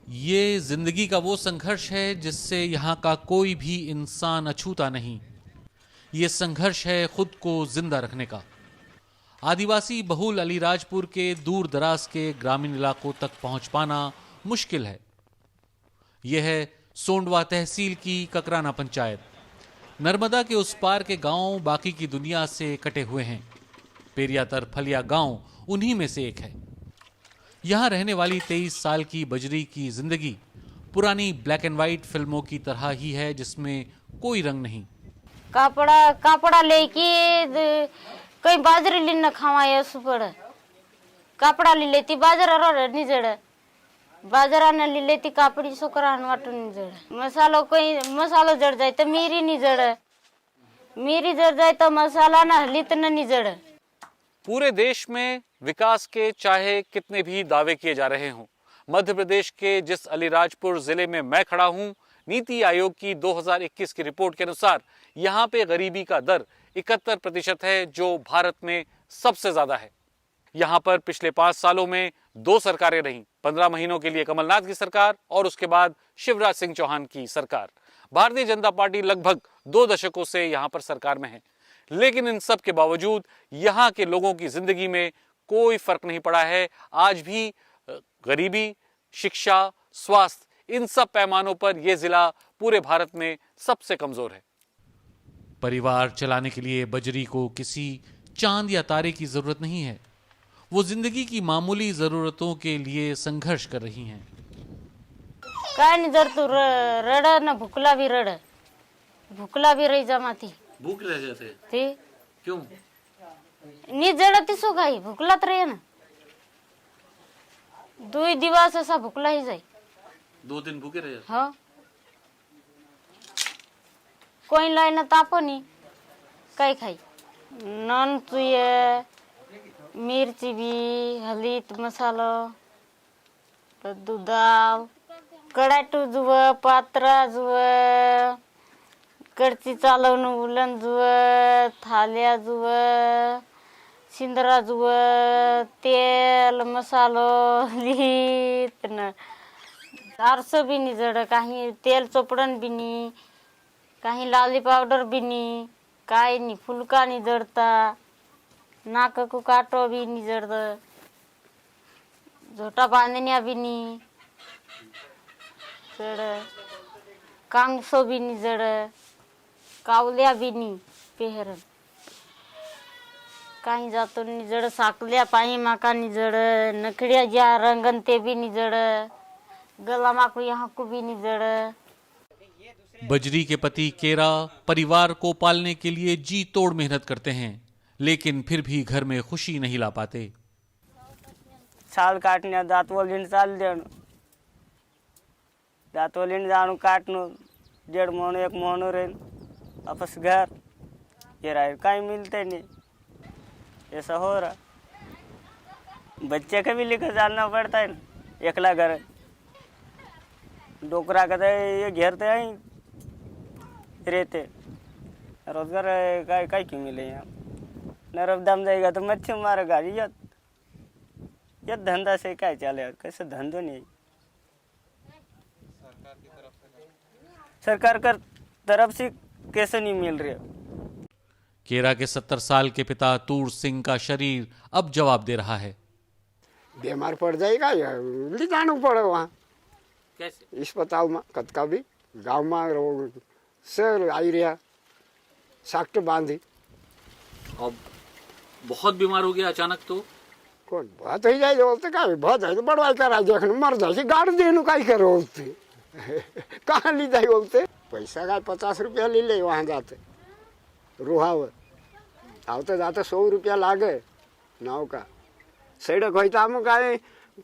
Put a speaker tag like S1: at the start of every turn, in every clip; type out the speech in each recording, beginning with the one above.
S1: ये जिंदगी का वो संघर्ष है जिससे यहाँ का कोई भी इंसान अछूता नहीं। ये संघर्ष है खुद को जिंदा रखने का। आदिवासी बहुल अलीराजपुर के दूर दराज के ग्रामीण इलाकों तक पहुंच पाना मुश्किल है। यह है सोंडवा तहसील की ककराना पंचायत। नर्मदा के उस पार के गांव बाकी की दुनिया से कटे हुए हैं। पेरियातर फलिया गांव उन्हीं में से एक है। यहां रहने वाली 23 साल की बजरी की जिंदगी पुरानी ब्लैक एंड व्हाइट फिल्मों की तरह ही है, जिसमें कोई रंग नहीं।
S2: कापड़ा लेके कहीं बाजरी लिन खावा सुपड़ कापड़ा ली लेती बाजरा निजड़ बाजरा न ली लेती कापड़ी सोकरा वाटू निजड़ मसालो जड़ जाए तो मीरी निजड़ मीरी जड़ जाए तो मसाला न हली तो न निजड़।
S1: पूरे देश में विकास के चाहे कितने भी दावे किए जा रहे हों, मध्य प्रदेश के जिस अलीराजपुर जिले में मैं खड़ा हूं, नीति आयोग की 2021 की रिपोर्ट के अनुसार यहां पे गरीबी का दर 71% है, जो भारत में सबसे ज्यादा है। यहां पर पिछले 5 सालों में 2 सरकारें रहीं। 15 महीनों के लिए कमलनाथ की सरकार और उसके बाद शिवराज सिंह चौहान की सरकार। भारतीय जनता पार्टी लगभग 2 दशकों से यहां पर सरकार में है, लेकिन इन सब के बावजूद यहां के लोगों की जिंदगी में कोई फर्क नहीं पड़ा है। आज भी गरीबी, शिक्षा, स्वास्थ्य, इन सब पैमानों पर यह जिला पूरे भारत में सबसे कमजोर है। परिवार चलाने के लिए बजरी को किसी चांद या तारे की जरूरत नहीं है। वो जिंदगी की मामूली जरूरतों के लिए संघर्ष कर रही हैं।
S2: काय नहीं जर तू रड़ न भूखला भी रड़ भूखला भी रही जमाती
S1: भूख रह जाते
S2: थे
S1: क्यों?
S2: नी जड़ती सो गई भूखला तो रहे ना 2 दिवस ऐसा भूखला ही जाए
S1: 2 दिन भूखे रह जाते।
S2: हाँ कोई लाई ना तापो नहीं कई खाई नन तुये मिर्ची भी हल्दी मसालो कद्दू दाल कड़ाटू जुव पात्रा जुव कडची चालवण उलन जुव थाल्या जुव सिंदरा जुव तेल मसालो लीत न 400 भी नहीं जड़ कहीं तेल चोपड़न भी नहीं कहीं लाली पाउडर भी नहीं काई नहीं फुलका नहीं जड़ता नाक को काटो भी नहीं जड़ता झोटा बांधनिया भी नहीं जड़ कांगसो भी नहीं जड़ कावलिया भी नहीं पेहरन कहीं जातो नहीं जड़ साकलिया पाई माका नहीं जड़ नखड़िया जा रंगन ते भी नहीं जड़ गला मा को यहाँ को भी नहीं जड़।
S1: बजरी के पति केरा परिवार को पालने के लिए जी तोड़ मेहनत करते हैं, लेकिन फिर भी घर में खुशी नहीं ला पाते।
S3: साल काटने दातवलीन चाल देणं दातवलीन जाणू काटणं 1.5 महीने 1 महीने रहें वापस घर ये रहा कहीं मिलते नहीं ऐसा हो रहा। बच्चे का भी लेकर जाना पड़ता है ना एकला घर डोकरा का ये घेरते हैं रहते रोजगार काय क्यों मिले यहाँ नरब दाम जाएगा तो मच्छी मारेगा ये धंधा से क्या चले कैसे धंधो नहीं सरकार का तरफ से कैसे नहीं मिल रही।
S1: केरा के 70 साल के पिता तूर सिंह का शरीर अब जवाब दे रहा है।
S4: बीमार पड़ जाएगा या ले जाना पड़े वहाँ
S1: कैसे?
S4: अस्पताल में कतका भी गाँव में सर आई रहा साक्ट बांधी
S1: अब बहुत बीमार हो गया अचानक तो
S4: कौन बहुत ही जाए बोलते का बहुत है तो बड़वाई करा देखने मर जाए गाड़ देने का ही करो बोलते कहाँ ली जाए बोलते पैसा का 50 रुपया ले ले वहाँ जाते रोहाव आवते जाते 100 रुपया लागे नाव का सड़क होता हम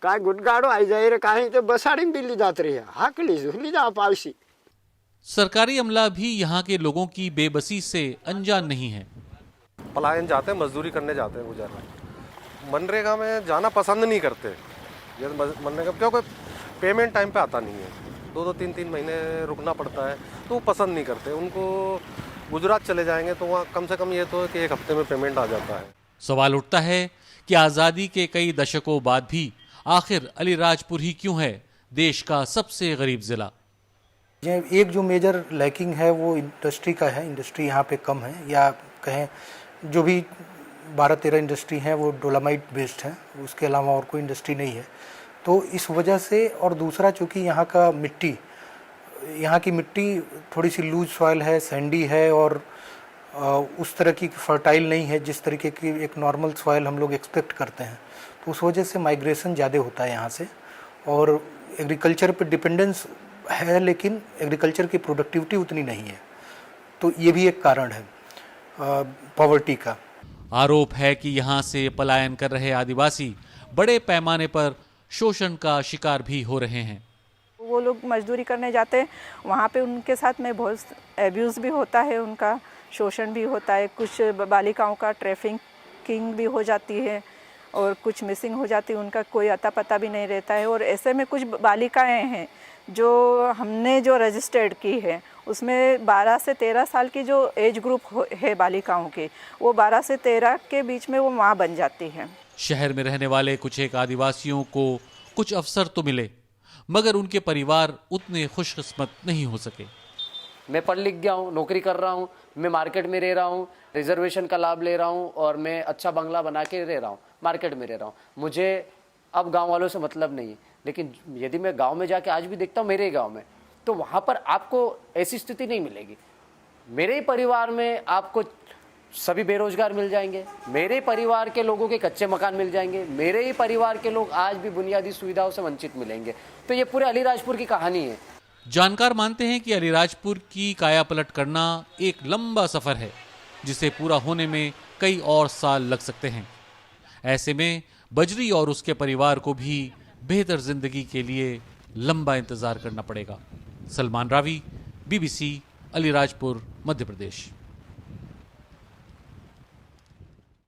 S4: का गुटगाड़ो आई जाए रे कहीं तो बसाड़ी में भी ली जाते रही हाक ली जा पावसी।
S1: सरकारी अमला भी यहाँ के लोगों की बेबसी से अनजान नहीं है।
S5: पलायन जाते हैं, मजदूरी करने जाते हैं गुजर मनरेगा में जाना पसंद नहीं करते। ये मनरेगा क्योंकि पेमेंट टाइम पे आता नहीं है, 2-2 3-3 महीने रुकना पड़ता है, तो वो पसंद नहीं करते। उनको गुजरात चले जाएंगे तो वहाँ कम से कम ये तो कि 1 हफ्ते में पेमेंट आ जाता है।
S1: सवाल उठता है कि आज़ादी के कई दशकों बाद भी आखिर अलीराजपुर ही क्यों है देश का सबसे गरीब जिला।
S6: ये एक जो मेजर लैकिंग है वो इंडस्ट्री का है। इंडस्ट्री यहाँ पे कम है, या कहें जो भी 12-13 इंडस्ट्री हैं वो डोलामाइट बेस्ड है, उसके अलावा और कोई इंडस्ट्री नहीं है। तो इस वजह से, और दूसरा चूँकि यहाँ की मिट्टी थोड़ी सी लूज सॉइल है, सैंडी है, और उस तरह की फर्टाइल नहीं है जिस तरीके की एक नॉर्मल सॉइल हम लोग एक्सपेक्ट करते हैं। तो उस वजह से माइग्रेशन ज़्यादा होता है यहाँ से, और एग्रीकल्चर पे डिपेंडेंस है, लेकिन एग्रीकल्चर की प्रोडक्टिविटी उतनी नहीं है। तो ये भी एक कारण है पॉवर्टी का।
S1: आरोप है कि यहाँ से पलायन कर रहे आदिवासी बड़े पैमाने पर शोषण का शिकार भी हो रहे हैं।
S7: वो लोग मजदूरी करने जाते हैं, वहाँ पे उनके साथ में बहुत एब्यूज़ भी होता है, उनका शोषण भी होता है। कुछ बालिकाओं का ट्रैफिकिंग भी हो जाती है, और कुछ मिसिंग हो जाती है, उनका कोई अता पता भी नहीं रहता है। और ऐसे में कुछ बालिकाएं हैं जो हमने जो रजिस्टर्ड की है, उसमें 12 से 13 साल की जो एज ग्रुप है बालिकाओं की, वो 12 से 13 के बीच में वो माँ बन जाती है।
S1: शहर में रहने वाले कुछ एक आदिवासियों को कुछ अवसर तो मिले, मगर उनके परिवार उतने खुशकिस्मत नहीं हो सके।
S8: मैं पढ़ लिख गया हूँ, नौकरी कर रहा हूँ, मैं मार्केट में रह रहा हूँ, रिजर्वेशन का लाभ ले रहा हूँ, और मैं अच्छा बंगला बना के रह रहा हूँ, मार्केट में रह रहा हूँ। मुझे अब गांव वालों से मतलब नहीं है, लेकिन यदि मैं गांव में जाके आज भी देखता हूँ मेरे गांव में, तो वहाँ पर आपको ऐसी स्थिति नहीं मिलेगी। मेरे ही परिवार में आपको सभी बेरोजगार मिल जाएंगे, मेरे परिवार के लोगों के कच्चे मकान मिल जाएंगे, मेरे ही परिवार के लोग आज भी बुनियादी सुविधाओं से वंचित मिलेंगे। तो ये पूरे अलीराजपुर की कहानी है।
S1: जानकार मानते हैं कि अलीराजपुर की काया पलट करना एक लंबा सफर है, जिसे पूरा होने में कई और साल लग सकते हैं। ऐसे में बजरी और उसके परिवार को भी बेहतर जिंदगी के लिए लंबा इंतजार करना पड़ेगा। सलमान रावी, BBC, अलीराजपुर, मध्य प्रदेश।